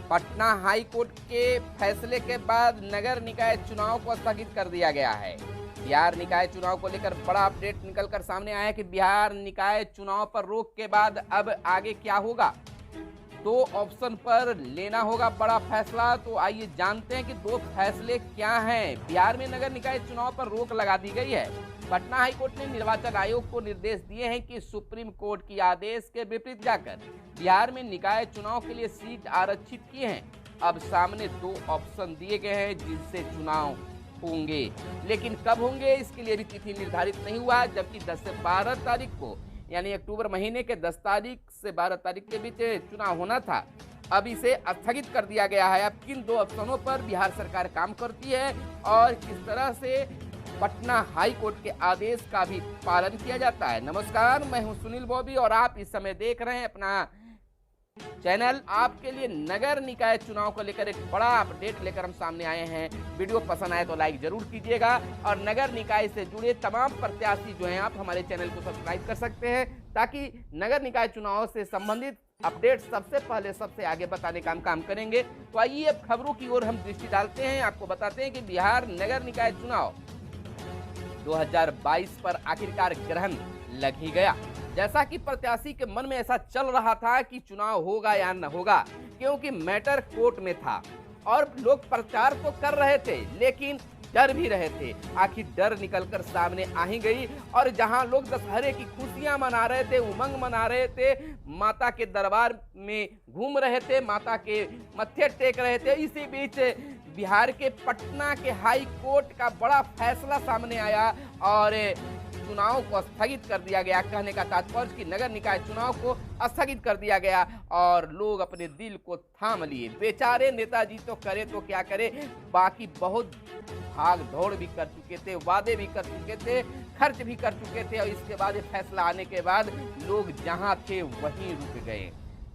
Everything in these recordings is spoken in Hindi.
पटना हाई कोर्ट के फैसले के बाद नगर निकाय चुनाव को स्थगित कर दिया गया है। बिहार निकाय चुनाव को लेकर बड़ा अपडेट निकलकर सामने आया है कि बिहार निकाय चुनाव पर रोक के बाद अब आगे क्या होगा। दो ऑप्शन पर लेना होगा बड़ा फैसला। तो आइए जानते हैं कि दो फैसले क्या हैं। बिहार में नगर निकाय चुनाव पर रोक लगा दी गई है। पटना हाईकोर्ट ने निर्वाचन आयोग को निर्देश दिए हैं कि सुप्रीम कोर्ट की आदेश के विपरीत जाकर बिहार में निकाय चुनाव के लिए सीट आरक्षित किए हैं। अब सामने दो ऑप्शन दिए गए हैं जिनसे चुनाव होंगे, लेकिन कब होंगे इसके लिए भी तिथि निर्धारित नहीं हुआ। जबकि 10 से 12 तारीख को यानी अक्टूबर महीने के 10 तारीख से 12 तारीख के बीच चुनाव होना था, अब इसे स्थगित कर दिया गया है। अब किन दो ऑप्शनों पर बिहार सरकार काम करती है और किस तरह से पटना हाई कोर्ट के आदेश का भी पालन किया जाता है। नमस्कार, मैं हूं सुनील बॉबी और आप इस समय देख रहे हैं अपना चैनल। आपके लिए नगर निकाय चुनाव को लेकर एक बड़ा अपडेट लेकर हम सामने आए हैं। वीडियो पसंद आए तो लाइक जरूर कीजिएगा और नगर निकाय से जुड़े तमाम प्रत्याशी जो हैं आप हमारे चैनल को सब्सक्राइब कर सकते हैं ताकि नगर निकाय चुनाव से संबंधित अपडेट सबसे पहले सबसे आगे बताने का हम काम करेंगे। तो आइए अब खबरों की ओर हम दृष्टि डालते हैं। आपको बताते हैं कि बिहार नगर निकाय चुनाव 2022 पर आखिरकार ग्रहण लग ही गया। जैसा कि प्रत्याशी के मन में ऐसा चल रहा था कि चुनाव होगा या न होगा, क्योंकि मैटर कोर्ट में था और लोग प्रचार तो कर रहे थे लेकिन डर भी रहे थे। आखिर डर निकलकर सामने आ ही गई और जहां लोग दशहरे की खुशियां मना रहे थे, उमंग मना रहे थे, माता के दरबार में घूम रहे थे, माता के मत्थे टेक रहे थे, इसी बीच बिहार के पटना के हाई कोर्ट का बड़ा फैसला सामने आया और चुनाव को स्थगित कर दिया गया। कहने का तात्पर्य कि नगर निकाय चुनाव को स्थगित कर दिया गया और लोग अपने दिल को थाम लिए। बेचारे नेताजी तो करे तो क्या करे, बाकी बहुत भाग दौड़ भी कर चुके थे, वादे भी कर चुके थे, खर्च भी कर चुके थे और इसके बाद फैसला आने के बाद लोग जहां थे वहीं रुक गए।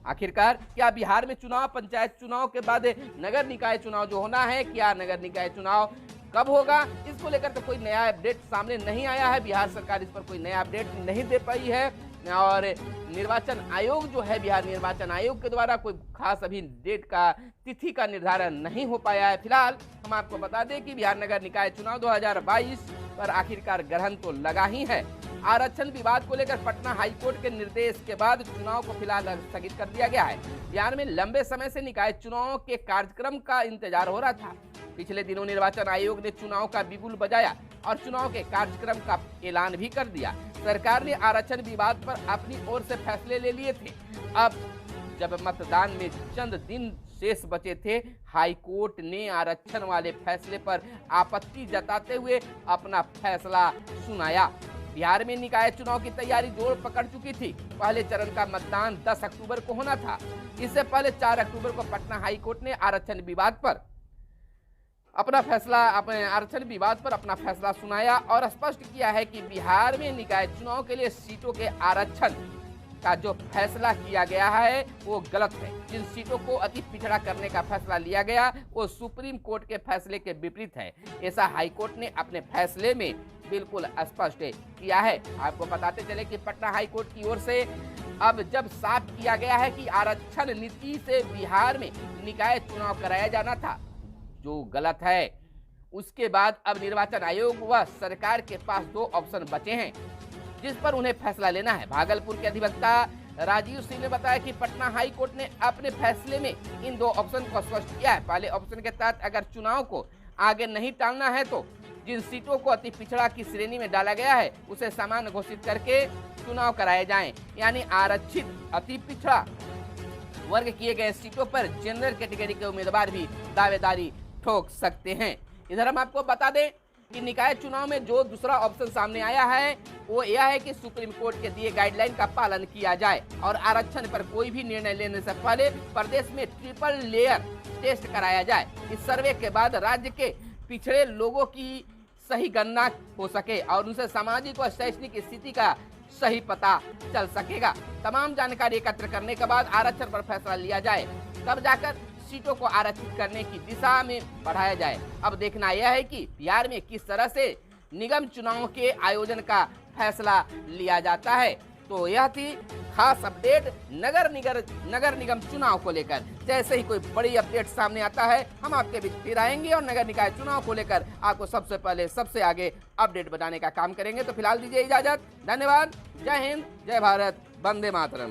आखिरकार क्या बिहार में चुनाव, पंचायत चुनाव के बाद नगर निकाय चुनाव जो होना है, क्या नगर निकाय चुनाव कब होगा, इसको लेकर तो कोई नया अपडेट सामने नहीं आया है। बिहार सरकार इस पर कोई नया अपडेट नहीं दे पाई है और निर्वाचन आयोग जो है, बिहार निर्वाचन आयोग के द्वारा कोई खास अभी डेट का, तिथि का निर्धारण नहीं हो पाया है। फिलहाल हम आपको बता दें कि बिहार नगर निकाय चुनाव 2022 पर आखिरकार ग्रहण तो लगा ही है। आरक्षण विवाद को लेकर पटना हाईकोर्ट के निर्देश के बाद चुनाव को फिलहाल स्थगित कर दिया गया है। बिहार में लंबे समय से निकाय चुनाव के कार्यक्रम का इंतजार हो रहा था। पिछले दिनों निर्वाचन आयोग ने चुनाव का बिगुल बजाया और चुनाव के कार्यक्रम का ऐलान भी कर दिया। सरकार ने आरक्षण विवाद पर अपनी ओर से फैसले ले लिए थे। अब जब मतदान में चंद दिन शेष बचे थे, हाई कोर्ट ने आरक्षण वाले फैसले पर आपत्ति जताते हुए अपना फैसला सुनाया। बिहार में निकाय चुनाव की तैयारी जोर पकड़ चुकी थी। पहले चरण का मतदान 10 अक्टूबर को होना था। इससे पहले 4 अक्टूबर को पटना हाई कोर्ट ने आरक्षण विवाद पर अपना फैसला सुनाया और स्पष्ट किया है कि बिहार में निकाय चुनाव के लिए सीटों के आरक्षण का जो फैसला किया गया है वो गलत है। जिन सीटों को अति पिछड़ा करने का फैसला लिया गया वो सुप्रीम कोर्ट के फैसले के विपरीत है। ऐसा हाईकोर्ट ने अपने फैसले में बिल्कुल स्पष्ट किया है। आपको बताते चले कि पटना हाईकोर्ट की ओर से अब जब साफ किया गया है कि आरक्षण नीति से बिहार में निकाय चुनाव कराया जाना था, जो गलत है, उसके बाद अब निर्वाचन आयोग व सरकार के पास दो ऑप्शन बचे हैं जिस पर उन्हें फैसला लेना है। भागलपुर के अधिवक्ता राजीव सिंह ने बताया कि पटना हाई कोर्ट ने अपने फैसले में इन दो ऑप्शन को स्पष्ट किया है। पहले ऑप्शन के तहत अगर चुनाव को आगे नहीं टालना है तो जिन सीटों को अति पिछड़ा की श्रेणी में डाला गया है उसे सामान्य घोषित करके चुनाव कराए जाएं। यानी आरक्षित अति पिछड़ा वर्ग किए गए सीटों पर जनरल कैटेगरी के उम्मीदवार भी दावेदारी ठोक सकते हैं। इधर हम आपको बता दें कि निकाय चुनाव में जो दूसरा ऑप्शन सामने आया है वो यह है कि सुप्रीम कोर्ट के दिए गाइडलाइन का पालन किया जाए और आरक्षण पर कोई भी निर्णय लेने से पहले प्रदेश में ट्रिपल लेयर टेस्ट कराया जाए। इस सर्वे के बाद राज्य के पिछड़े लोगों की सही गणना हो सके और उनसे सामाजिक व शैक्षणिक स्थिति का सही पता चल सकेगा। तमाम जानकारी एकत्र करने के बाद आरक्षण पर फैसला लिया जाए, तब जाकर सीटों को आरक्षित करने की दिशा में बढ़ाया जाए। अब देखना यह है कि बिहार में किस तरह से निगम चुनाव के आयोजन का फैसला लिया जाता है। तो यह थी खास अपडेट नगर निगम चुनाव को लेकर। जैसे ही कोई बड़ी अपडेट सामने आता है हम आपके बीच फिर आएंगे और नगर निकाय चुनाव को लेकर आपको सबसे पहले सबसे आगे अपडेट बताने का काम करेंगे। तो फिलहाल दीजिए इजाजत, धन्यवाद, जय हिंद, जय भारत, वंदे मातरम।